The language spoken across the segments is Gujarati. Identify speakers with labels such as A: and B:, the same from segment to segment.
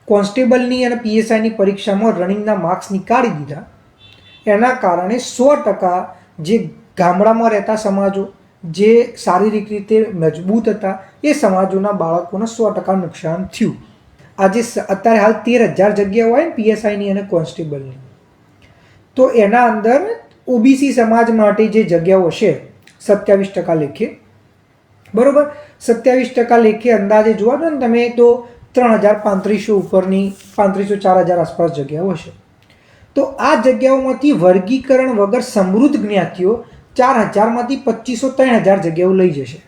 A: કોન્સ્ટેબલની અને પીએસઆઈની પરીક્ષામાં રનિંગના માર્ક્સ નીકાળી દીધા. એના કારણે 100% જે ગામડામાં રહેતા સમાજો, જે શારીરિક રીતે મજબૂત હતા, એ સમાજોના બાળકોને 100% નુકસાન થયું. આજે અત્યારે હાલ 13,000 જગ્યાઓ હોય ને પીએસઆઈની અને કોન્સ્ટેબલની, તો એના અંદર ઓબીસી સમાજ માટે જે જગ્યાઓ છે 27% લેખે, બરોબર, 27% લેખે અંદાજે જોવા દો ને તમે તો 3,3500 ઉપરની 3500-4,000 આસપાસ જગ્યાઓ હશે. તો આ જગ્યાઓમાંથી વર્ગીકરણ વગર સમૃદ્ધ જ્ઞાતિઓ 4,000માંથી 2,500 3,000 જગ્યાઓ લઈ જશે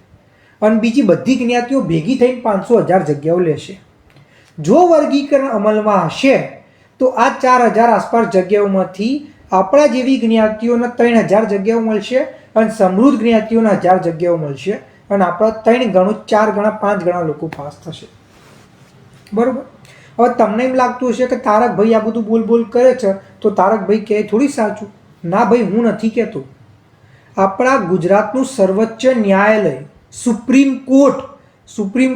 A: અને બીજી બધી જ્ઞાતિઓ ભેગી થઈને 500,000 જગ્યાઓ લેશે. જો વર્ગીકરણ અમલમાં હશે તો આ 4,000 આસપાસ જગ્યાઓમાંથી આપણા જેવી જ્ઞાતિઓને 3,000 જગ્યાઓ મળશે અને સમૃદ્ધ જ્ઞાતિઓને 1,000 જગ્યાઓ મળશે અને આપણા 3 ગણું 4 ગણા 5 ગણા લોકો પાસ થશે. બરોબર. હવે તમને એમ લાગતું હશે કે તારકભાઈ આ બધું બોલ કરે છે તો તારકભાઈ કહે થોડી સાચું. ના ભાઈ, હું નથી કહેતો. આપણા ગુજરાતનું સર્વોચ્ચ ન્યાયાલય સુપ્રીમ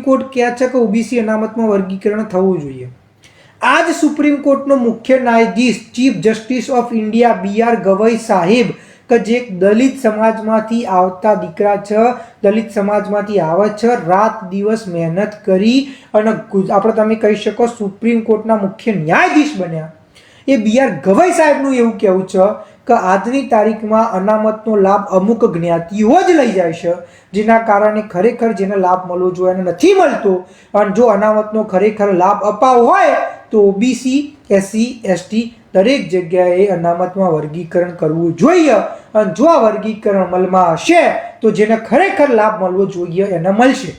A: કોર્ટ કહે છે કે ઓબીસી અનામતમાં વર્ગીકરણ થવું જોઈએ. આ જ સુપ્રીમ કોર્ટનો મુખ્ય ન્યાયાધીશ chief justice of India BR Gavai સાહેબ, કે જે દલિત સમાજમાંથી આવતા દીકરા છે, દલિત સમાજમાંથી આવે છે, રાત દિવસ મહેનત કરી અને આપણે તમે કહી શકો સુપ્રીમ કોર્ટના મુખ્ય ન્યાયાધીશ બન્યા. એ BR ગવઈ સાહેબનું એવું કહેવું છે કે આજની તારીખમાં અનામતનો લાભ અમુક જ્ઞાતિઓ જ લઈ જાય છે, જેના કારણે ખરેખર જેને લાભ મળવો જોઈએ એને નથી મળતો. અને જો અનામતનો ખરેખર લાભ અપાવવો હોય તો ઓબીસી, SC, ST દરેક જગ્યાએ અનામતમાં વર્ગીકરણ કરવું જોઈએ. અને જો આ વર્ગીકરણ અમલમાં હશે તો જેને ખરેખર લાભ મળવો જોઈએ એને મળશે.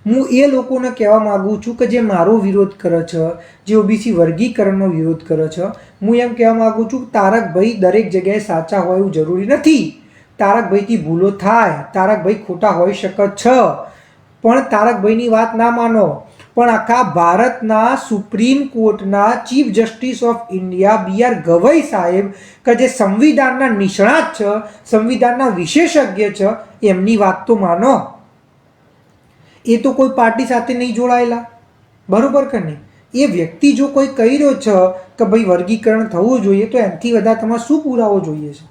A: હું એ લોકોને કહેવા માગું છું કે જે મારો વિરોધ કરે છે, જે ઓબીસી વર્ગીકરણનો વિરોધ કરે છે, હું એમ કહેવા માગું છું કે તારકભાઈ દરેક જગ્યાએ સાચા હોય એવું જરૂરી નથી. તારકભાઈથી ભૂલો થાય, તારકભાઈ ખોટા હોઈ શકે છે, પણ તારકભાઈની વાત ના માનો. પણ આખા ભારતના સુપ્રીમ કોર્ટના chief justice of India BR Gavai સાહેબ, કે જે સંવિધાનના નિષ્ણાત છે, સંવિધાનના વિશેષજ્ઞ છે, એમની વાત તો માનો. એ તો કોઈ પાર્ટી સાથે નહીં જોડાયેલા, બરોબર કે નહીં? એ વ્યક્તિ જો કોઈ કહી રહ્યો છે કે ભાઈ વર્ગીકરણ થવું જોઈએ તો એનાથી વધારે તમારે શું પુરાવો જોઈએ છે?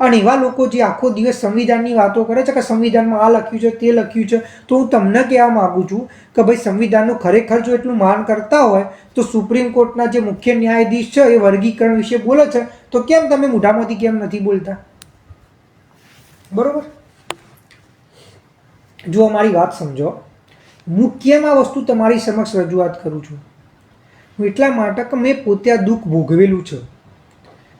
A: અને એવા લોકો જે આખો દિવસ સંવિધાનની વાતો કરે છે કે સંવિધાનમાં આ લખ્યું છે, તે લખ્યું છે, તો હું તમને કહેવા માગું છું કે ભાઈ સંવિધાનનું ખરેખર જો એટલું માન કરતા હોય તો સુપ્રીમ કોર્ટના જે મુખ્ય ન્યાયાધીશ છે એ વર્ગીકરણ વિશે બોલે છે તો કેમ તમે મોઢામાંથી કેમ નથી બોલતા? બરોબર. જો અમારી વાત સમજો, હું કેમ આ વસ્તુ તમારી સમક્ષ રજૂઆત કરું છું? હું એટલા માટે કે મેં પોતે આ દુઃખ ભોગવેલું છે.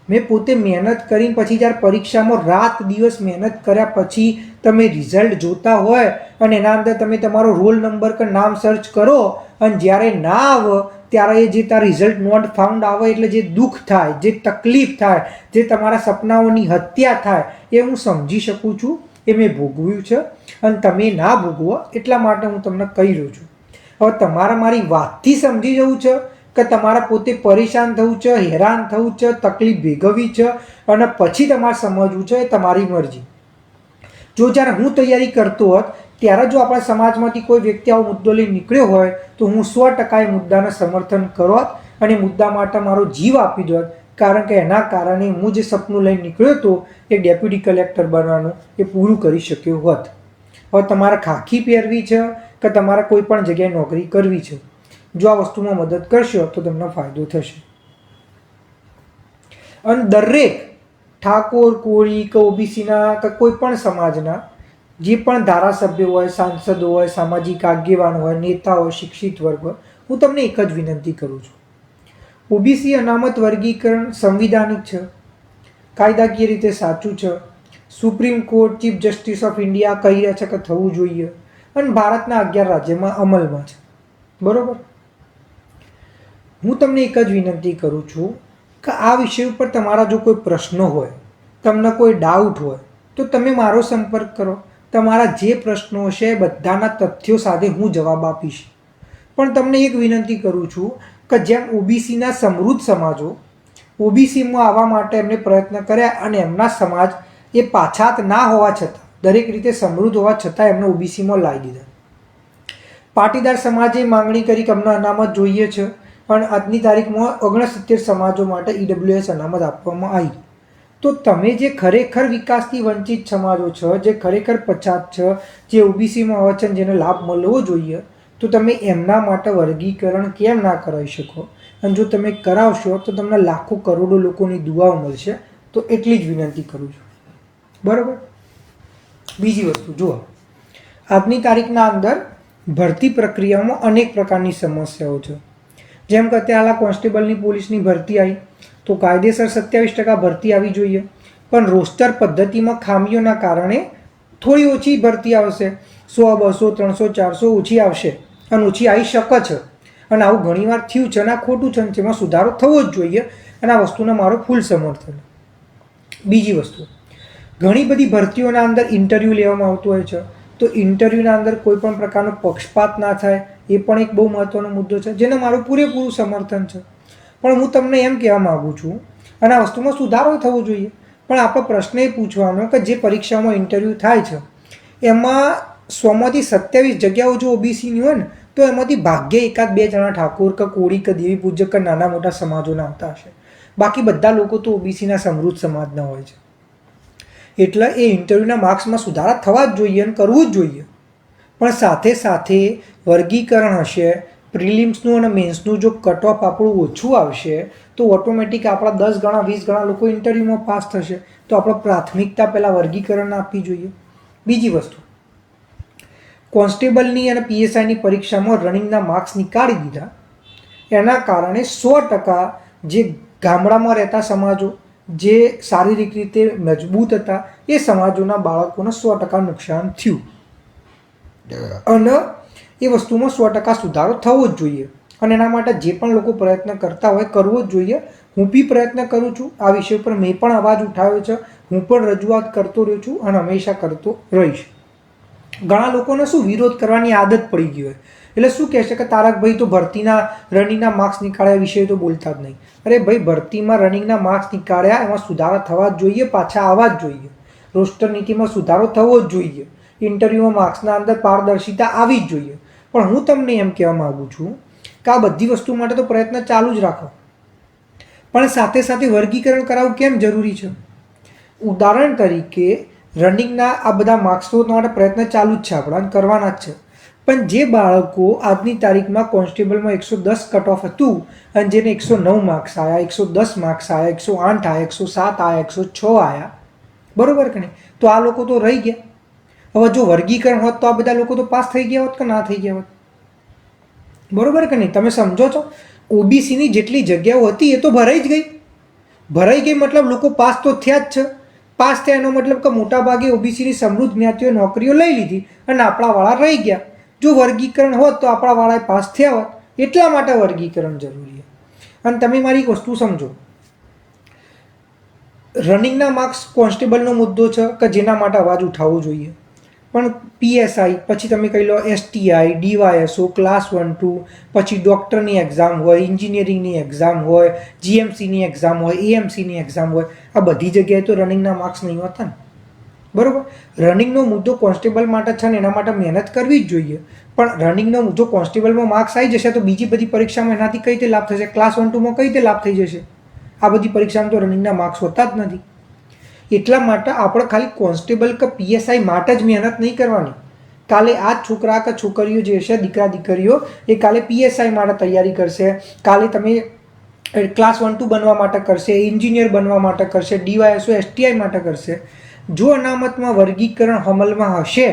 A: મેં પોતે મહેનત કરીને પછી જ્યારે પરીક્ષામાં રાત દિવસ મહેનત કર્યા પછી તમે રિઝલ્ટ જોતા હોય અને એના અંદર તમે તમારો રોલ નંબર કે નામ સર્ચ કરો અને જ્યારે ના આવે ત્યારે એ જે તારા રિઝલ્ટ નોટ ફાઉન્ડ આવે એટલે જે દુઃખ થાય, જે તકલીફ થાય, જે તમારા સપનાઓની હત્યા થાય, એ હું સમજી શકું છું. એ મેં ભોગવ્યું છે અને તમે ના ભોગવો એટલા માટે હું તમને કહી રહ્યો છું. હવે તમારે મારી વાતથી સમજી જવું છે કે તમારે પોતે પરેશાન થવું છે, હેરાન થવું છે, તકલીફ ભોગવવી છે અને પછી તમારે સમજવું છે, એ તમારી મરજી. જો જ્યારે હું તૈયારી કરતો હોત ત્યારે જો આપણા સમાજમાંથી કોઈ વ્યક્તિ આવો મુદ્દો લઈને નીકળ્યો હોય તો હું 100% એ મુદ્દાને સમર્થન કરત અને મુદ્દા માટે મારો જીવ આપી દોત. કારણ કે એના કારણે હું જે સપનું લઈને નીકળ્યો હતો એ ડેપ્યુટી કલેક્ટર બનવાનું, એ પૂરું કરી શક્યો હોત. હવે તમારે ખાખી પહેરવી છે કે તમારે કોઈ પણ જગ્યાએ નોકરી કરવી છે, જો આ વસ્તુમાં મદદ કરશો તો તમને ફાયદો થશે. અને દરેક ઠાકોર, કોળી કે ઓબીસીના કે કોઈ પણ સમાજના જે પણ ધારાસભ્ય હોય, સાંસદો હોય, સામાજિક આગેવાન હોય, નેતા હોય, શિક્ષિત વર્ગ હોય, હું તમને એક જ વિનંતી કરું છું. ઓબીસી અનામત વર્ગીકરણ સંવિધાનિક છે, કાયદાકીય રીતે સાચું છે. Supreme court, chief justice of India કહી રહ્યા છે કે થવું જોઈએ અને ભારતના 11 રાજ્યમાં અમલમાં છે, બરોબર. હું તમને એક જ વિનંતી કરું છું કે આ વિષય ઉપર તમારા જો કોઈ પ્રશ્નો હોય, તમને કોઈ ડાઉટ હોય તો તમે મારો સંપર્ક કરો. તમારા જે પ્રશ્નો હશે એ બધાના તથ્યો સાથે હું જવાબ આપીશ. પણ તમને એક વિનંતી કરું છું કે જેમ ઓબીસીના સમૃદ્ધ સમાજો ઓબીસીમાં આવવા માટે એમને પ્રયત્ન કર્યા અને એમના સમાજ એ પાછાત ના હોવા છતાં, દરેક રીતે સમૃદ્ધ હોવા છતાં એમને ઓબીસીમાં લાવી દીધા. પાટીદાર સમાજે માંગણી કરી કે અમને અનામત જોઈએ છે અને આજની તારીખમાં 69 સમાજો માટે ઈડબ્લ્યુએસ અનામત આપવામાં આવી. તો તમે જે ખરેખર વિકાસથી વંચિત સમાજો છો, જે ખરેખર પછાત છે, જે ઓબીસીમાં આવે છે, જેને લાભ મળવો જોઈએ, તો તમે એમના માટે વર્ગીકરણ કેમ ના કરાવી શકો? અને જો તમે કરાવશો તો તમને લાખો કરોડો લોકોની દુઆઓ મળશે. તો એટલી જ વિનંતી કરું છું. બરાબર. બીજી વસ્તુ જુઓ, આજની તારીખના અંદર ભરતી પ્રક્રિયામાં અનેક પ્રકારની સમસ્યાઓ છે. જેમ કે અત્યારે હાલ કોન્સ્ટેબલની પોલીસની ભરતી આવી તો કાયદેસર 27% ભરતી આવી જોઈએ, પણ રોસ્ટર પદ્ધતિમાં ખામીઓના કારણે થોડી ઓછી ભરતી આવશે. 100, 200, 300, 400 ઓછી આવશે અને ઓછી આવી શકે છે. અને આવું ઘણીવાર થયું છે અને આ ખોટું છે, જેમાં સુધારો થવો જ જોઈએ અને આ વસ્તુને મારો ફૂલ સમર્થન. બીજી વસ્તુ, ઘણી બધી ભરતીઓના અંદર ઇન્ટરવ્યૂ લેવામાં આવતું હોય છે, તો ઇન્ટરવ્યૂના અંદર કોઈ પણ પ્રકારનો પક્ષપાત ના થાય એ પણ એક બહુ મહત્ત્વનો મુદ્દો છે, જેને મારું પૂરેપૂરું સમર્થન છે. પણ હું તમને એમ કહેવા માગું છું, અને આ વસ્તુમાં સુધારો થવો જોઈએ, પણ આપણો પ્રશ્ન એ પૂછવાનો કે જે પરીક્ષામાં ઇન્ટરવ્યૂ થાય છે એમાં 100માંથી 27 જગ્યાઓ જો ઓબીસીની હોય ને તો એમાંથી ભાગ્યે 1-2 જણા ઠાકોર કે કોળી કે દેવી પૂજક કે નાના મોટા સમાજોના આવતા હશે. બાકી બધા લોકો તો ઓબીસીના સમૃદ્ધ સમાજના હોય છે. એટલે એ ઇન્ટરવ્યૂના માર્ક્સમાં સુધારા થવા જ જોઈએ અને કરવું જ જોઈએ. પણ સાથે સાથે વર્ગીકરણ હશે, પ્રિલિમ્સનું અને મેન્સનું જો કટ ઓફ આપણું ઓછું આવશે તો ઓટોમેટિક આપણા 10 ગણા 20 ગણા લોકો ઇન્ટરવ્યૂમાં પાસ થશે. તો આપણે પ્રાથમિકતા પહેલાં વર્ગીકરણને આપવી જોઈએ. બીજી વસ્તુ, કોન્સ્ટેબલની અને પીએસઆઈની પરીક્ષામાં રનિંગના માર્ક્સ નીકાળી દીધા. એના કારણે 100% જે ગામડામાં રહેતા સમાજો, જે શારીરિક રીતે મજબૂત હતા, એ સમાજોના બાળકોને 100% નુકસાન થયું. અને એ વસ્તુમાં 100% સુધારો થવો જ જોઈએ. અને એના માટે જે પણ લોકો પ્રયત્ન કરતા હોય કરવો જ જોઈએ. હું બી પ્રયત્ન કરું છું. આ વિષય પર મેં પણ અવાજ ઉઠાવ્યો છે. હું પણ રજૂઆત કરતો રહ્યો છું અને હંમેશા કરતો રહીશ. ઘણા લોકોને શું વિરોધ કરવાની આદત પડી ગઈ હોય, એટલે શું કહેશે કે તારકભાઈ તો ભરતીના રનિંગના માર્ક્સ નીકાળ્યા વિશે તો બોલતા જ નહીં. અરે ભાઈ, ભરતીમાં રનિંગના માર્ક્સ નીકાળ્યા, એમાં સુધારા થવા જ જોઈએ, પાછા આવવા જ જોઈએ. રોસ્ટર નીતિમાં સુધારો થવો જ જોઈએ. ઇન્ટરવ્યુમાં માર્ક્સના અંદર પારદર્શિતા આવી જ જોઈએ. પણ હું તમને એમ કહેવા માગું છું કે આ બધી વસ્તુ માટે તો પ્રયત્ન ચાલુ જ રાખો, પણ સાથે સાથે વર્ગીકરણ કરાવવું કેમ જરૂરી છે? ઉદાહરણ તરીકે રનિંગના આ બધા માર્ક્સ તો તમારા પ્રયત્ન ચાલુ જ છે, આપણા કરવાના જ છે. પણ જે બાળકો આજની તારીખમાં કોન્સ્ટેબલમાં 110 કટ ઓફ હતું અને જેને 109 માર્ક્સ આવ્યા, 110 માર્ક્સ આવ્યા, 108 આવ્યા, 107 આવ્યા, 106 આવ્યા, બરોબર કે નહીં? તો આ લોકો તો રહી ગયા. હવે જો વર્ગીકરણ હોત તો આ બધા લોકો તો પાસ થઈ ગયા હોત કે ના થઈ ગયા હોત? બરોબર કે નહીં? તમે સમજો છો? ઓબીસીની જેટલી જગ્યાઓ હતી એ તો ભરાઈ જ ગઈ. ભરાઈ ગઈ મતલબ લોકો પાસ તો થયા જ છે. પાસ થયા એનો મતલબ કે મોટાભાગે ઓબીસીની સમૃદ્ધ જ્ઞાતિઓ નોકરીઓ લઈ લીધી અને આપણાવાળા રહી ગયા. જો વર્ગીકરણ હોત તો આપણાવાળાએ પાસ થયા હોત. એટલા માટે વર્ગીકરણ જરૂરી છે. અને તમે મારી એક વસ્તુ સમજો, રનિંગના માર્ક્સ કોન્સ્ટેબલનો મુદ્દો છે કે જેના માટે અવાજ ઉઠાવવો જોઈએ, પણ પીએસઆઈ, પછી તમે કહી લો એસટીઆઈ, ડીવાયએસઓ, ક્લાસ 1, 2, પછી ડૉક્ટરની એક્ઝામ હોય, એન્જિનિયરિંગની એક્ઝામ હોય, જીએમસીની એક્ઝામ હોય, એએમસીની એક્ઝામ હોય, આ બધી જગ્યાએ તો રનિંગના માર્ક્સ નહીં હોતા ને. બરાબર? રનિંગનો મુદ્દો કોન્સ્ટેબલ માટે છે ને એના માટે મહેનત કરવી જ જોઈએ. પણ રનિંગનો જો કોન્સ્ટેબલમાં માર્ક્સ આવી જશે તો બીજી બધી પરીક્ષામાં એનાથી કઈ રીતે લાભ થશે? ક્લાસ 1, 2માં કઈ રીતે લાભ થઈ જશે? આ બધી પરીક્ષામાં તો રનિંગના માર્ક્સ હોતા જ નથી. એટલા માટે આપણે ખાલી કોન્સ્ટેબલ કે પીએસઆઈ માટે જ મહેનત નહીં કરવાની. કાલે આ જ છોકરા કે છોકરીઓ જે છે, દીકરા દીકરીઓ, એ કાલે પીએસઆઈ માટે તૈયારી કરશે, કાલે તમે ક્લાસ 1, 2 બનવા માટે કરશે, એન્જિનિયર બનવા માટે કરશે, ડીવાયએસઓ, એસટીઆઈ માટે કરશે. જો અનામતમાં વર્ગીકરણ અમલમાં હશે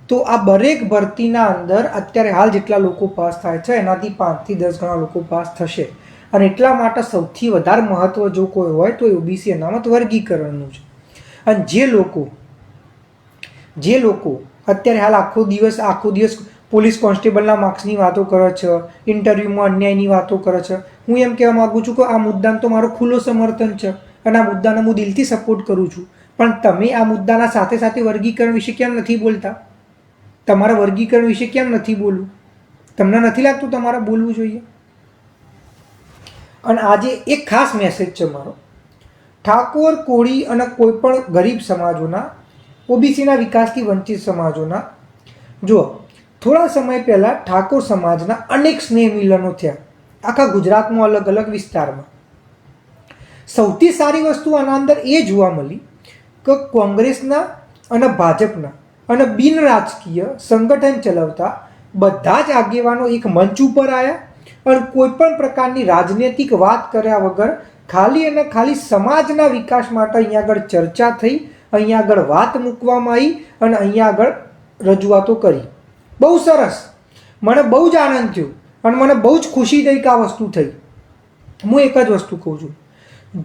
A: તો આ દરેક ભરતીના અંદર અત્યારે હાલ જેટલા લોકો પાસ થાય છે એનાથી 5 થી 10 ગણા લોકો પાસ થશે. અને એટલા માટે સૌથી વધારે મહત્ત્વ જો કોઈ હોય તો એ ઓબીસી અનામત વર્ગીકરણનું છે. અને જે લોકો અત્યારે હાલ આખો દિવસ પોલીસ કોન્સ્ટેબલના માર્ક્સની વાતો કરે છે, ઇન્ટરવ્યૂમાં અન્યાયની વાતો કરે છે, હું એમ કહેવા માગું છું કે આ મુદ્દાનો તો મારો ખુલ્લો સમર્થન છે અને આ મુદ્દાને હું દિલથી સપોર્ટ કરું છું. પણ તમે આ મુદ્દાના સાથે સાથે વર્ગીકરણ વિશે કેમ નથી બોલતા? તમારે વર્ગીકરણ વિશે કેમ નથી બોલવું? તમને નથી લાગતું તમારે બોલવું જોઈએ? અને આજે એક ખાસ મેસેજ છે મારો, ઠાકોર, કોળી અને કોઈ પણ ગરીબ સમાજોના, ઓબીસીના વિકાસથી વંચિત સમાજોના, જો થોડા સમય પહેલાં ઠાકોર સમાજના અનેક સ્નેહ મિલનો થયા આખા ગુજરાતમાં અલગ અલગ વિસ્તારમાં. સૌથી સારી વસ્તુ આના અંદર એ જોવા મળી કે કોંગ્રેસના અને ભાજપના અને બિન રાજકીય સંગઠન ચલાવતા બધા જ આગેવાનો એક મંચ ઉપર આવ્યા અને કોઈ પણ પ્રકારની રાજનૈતિક વાત કર્યા વગર ખાલી અને ખાલી સમાજના વિકાસ માટે અહીંયા આગળ ચર્ચા થઈ, અહીંયા આગળ વાત મૂકવામાં આવી અને અહીંયા આગળ રજૂઆતો કરી. બહુ સરસ, મને બહુ જ આનંદ થયો અને મને બહુ જ ખુશી થઈ કે આ વસ્તુ થઈ. હું એક જ વસ્તુ કહું છું,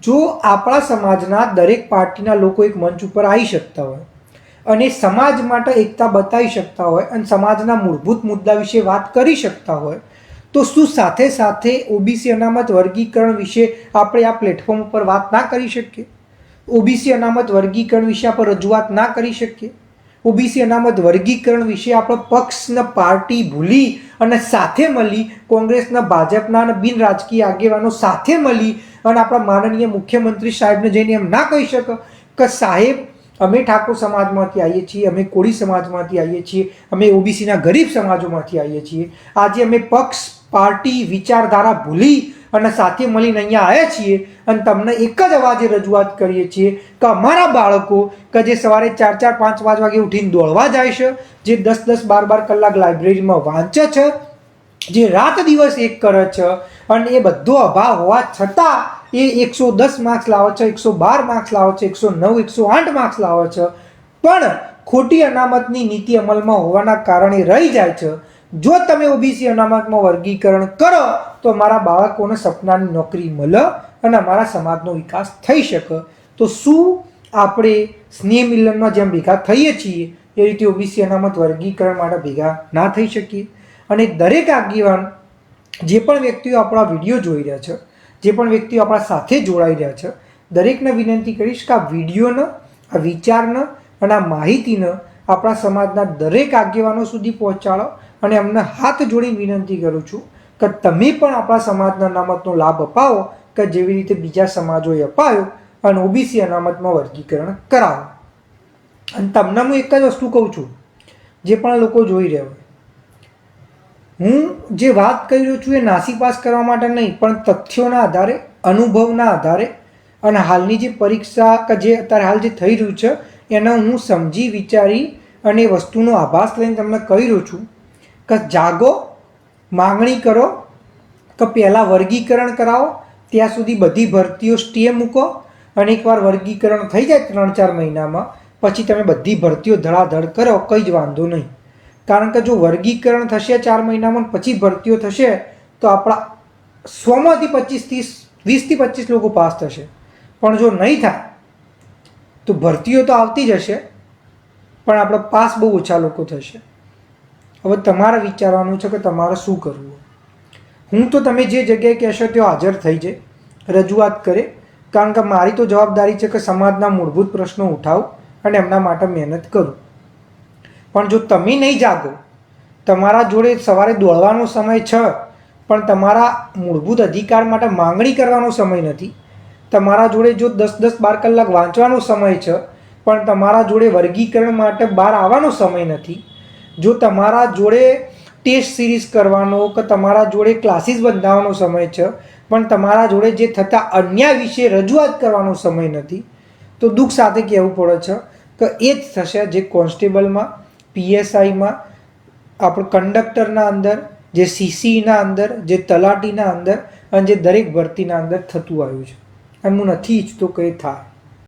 A: જો આપણા સમાજના દરેક પાર્ટીના લોકો એક મંચ ઉપર આવી શકતા હોય અને સમાજ માટે એકતા બતાવી શકતા હોય અને સમાજના મૂળભૂત મુદ્દા વિશે વાત કરી શકતા હોય તો શું સાથે સાથે ઓબીસી અનામત વર્ગીકરણ વિશે આપણે આ પ્લેટફોર્મ ઉપર વાત ના કરી શકીએ? ઓબીસી અનામત વર્ગીકરણ વિશે આપણે રજૂઆત ના કરી શકીએ? ઓબીસી અનામત વર્ગીકરણ વિશે આપણે પક્ષના પાર્ટી ભૂલી અને સાથે મળી કોંગ્રેસના, ભાજપના અને બિન રાજકીય આગેવાનો સાથે મળી અને આપણા માનનીય મુખ્યમંત્રી સાહેબને જઈને એમ ના કહી શકો કે સાહેબ અમે ઠાકોર સમાજમાંથી આવીએ છીએ, અમે કોળી સમાજમાંથી આવીએ છીએ, અમે ઓબીસીના ગરીબ સમાજોમાંથી આવીએ છીએ, આજે અમે પક્ષ પાર્ટી વિચારધારા ભૂલી અને સાથે મળીને અહીંયા આવ્યા છીએ અને તમને એક જ અવાજે રજૂઆત કરીએ છીએ કે અમારા બાળકો કે જે સવારે 4-4, 5-5 વાગે ઉઠીને દોડવા જાય છે, જે 10-10, 12-12 કલાક લાઇબ્રેરીમાં વાંચે છે, જે રાત દિવસ એક કરે છે અને એ બધો અભાવ હોવા છતાં એ 110 માર્ક્સ લાવે છે, 112 માર્ક્સ લાવે છે, 109, 108 માર્ક્સ લાવે છે, પણ ખોટી અનામતની નીતિ અમલમાં હોવાના કારણે રહી જાય છે. જો તમે ઓબીસી અનામતમાં વર્ગીકરણ કરો તો અમારા બાળકોને સપનાની નોકરી મળે અને અમારા સમાજનો વિકાસ થઈ શકે. તો શું આપણે સ્નેહ મિલનમાં જેમ ભેગા થઈએ છીએ એ રીતે ઓબીસી અનામત વર્ગીકરણ માટે ભેગા ના થઈ શકીએ? અને દરેક આગેવાન, જે પણ વ્યક્તિઓ આપણા વિડીયો જોઈ રહ્યા છે, જે પણ વ્યક્તિઓ આપણા સાથે જોડાઈ રહ્યા છે, દરેકને વિનંતી કરીશ કે આ વિડીયોને, આ વિચારને અને આ માહિતીને આપણા સમાજના દરેક આગેવાનો સુધી પહોંચાડો અને અમને હાથ જોડીને વિનંતી કરું છું કે તમે પણ આપણા સમાજના અનામતનો લાભ અપાવો કે જેવી રીતે બીજા સમાજોએ અપાયો અને ઓબીસી અનામતમાં વર્ગીકરણ કરાવો. અને તમને હું એક જ વસ્તુ કહું છું, જે પણ લોકો જોઈ રહ્યા હોય, હું જે વાત કરી રહ્યો છું એ નાસીપાસ કરવા માટે નહીં, પણ તથ્યોના આધારે, અનુભવના આધારે અને હાલની જે પરીક્ષા કે જે અત્યારે હાલ જે થઈ રહ્યું છે એને હું સમજી વિચારી અને એ વસ્તુનો આભાસ લઈને તમને કહી રહ્યો છું કે જાગો, માંગણી કરો કે પહેલાં વર્ગીકરણ કરાવો, ત્યાં સુધી બધી ભરતીઓ સ્ટે મૂકો અને એકવાર વર્ગીકરણ થઈ જાય 3-4 મહિનામાં પછી તમે બધી ભરતીઓ ધડાધડ કરો, કંઈ જ વાંધો નહીં. કારણ કે જો વર્ગીકરણ થશે 4 મહિનામાં પછી ભરતીઓ થશે તો આપણા 100માંથી 20-25 લોકો પાસ થશે. પણ જો નહીં થાય તો ભરતીઓ તો આવતી જ હશે પણ આપણે પાસ બહુ ઓછા લોકો થશે. હવે તમારે વિચારવાનું છે કે તમારે શું કરવું. હું તો તમે જે જગ્યાએ કહેશો ત્યાં હાજર થઈ જાય, રજૂઆત કરે, કારણ કે મારી તો જવાબદારી છે કે સમાજના મૂળભૂત પ્રશ્નો ઉઠાવું અને એમના માટે મહેનત કરું. પણ જો તમે નહીં જાગો, તમારા જોડે સવારે દોડવાનો સમય છે પણ તમારા મૂળભૂત અધિકાર માટે માંગણી કરવાનો સમય નથી, તમારા જોડે જો 10-10, 12 કલાક વાંચવાનો સમય છે પણ તમારા જોડે વર્ગીકરણ માટે બહાર આવવાનો સમય નથી, જો તમારા જોડે ટેસ્ટ સિરીઝ કરવાનો કે તમારા જોડે ક્લાસીસ બંધાવવાનો સમય છે પણ તમારા જોડે જે થતા અન્યાય વિશે રજૂઆત કરવાનો સમય નથી, તો દુઃખ સાથે કહેવું પડે છે કે એ જ થશે જે કોન્સ્ટેબલમાં, પીએસઆઈમાં, આપણે કંડક્ટરના અંદર, જે સીસીના અંદર, જે તલાટીના અંદર અને જે દરેક ભરતીના અંદર થતું આવ્યું છે. અને હું નથી ઈચ્છતો કે એ થાય.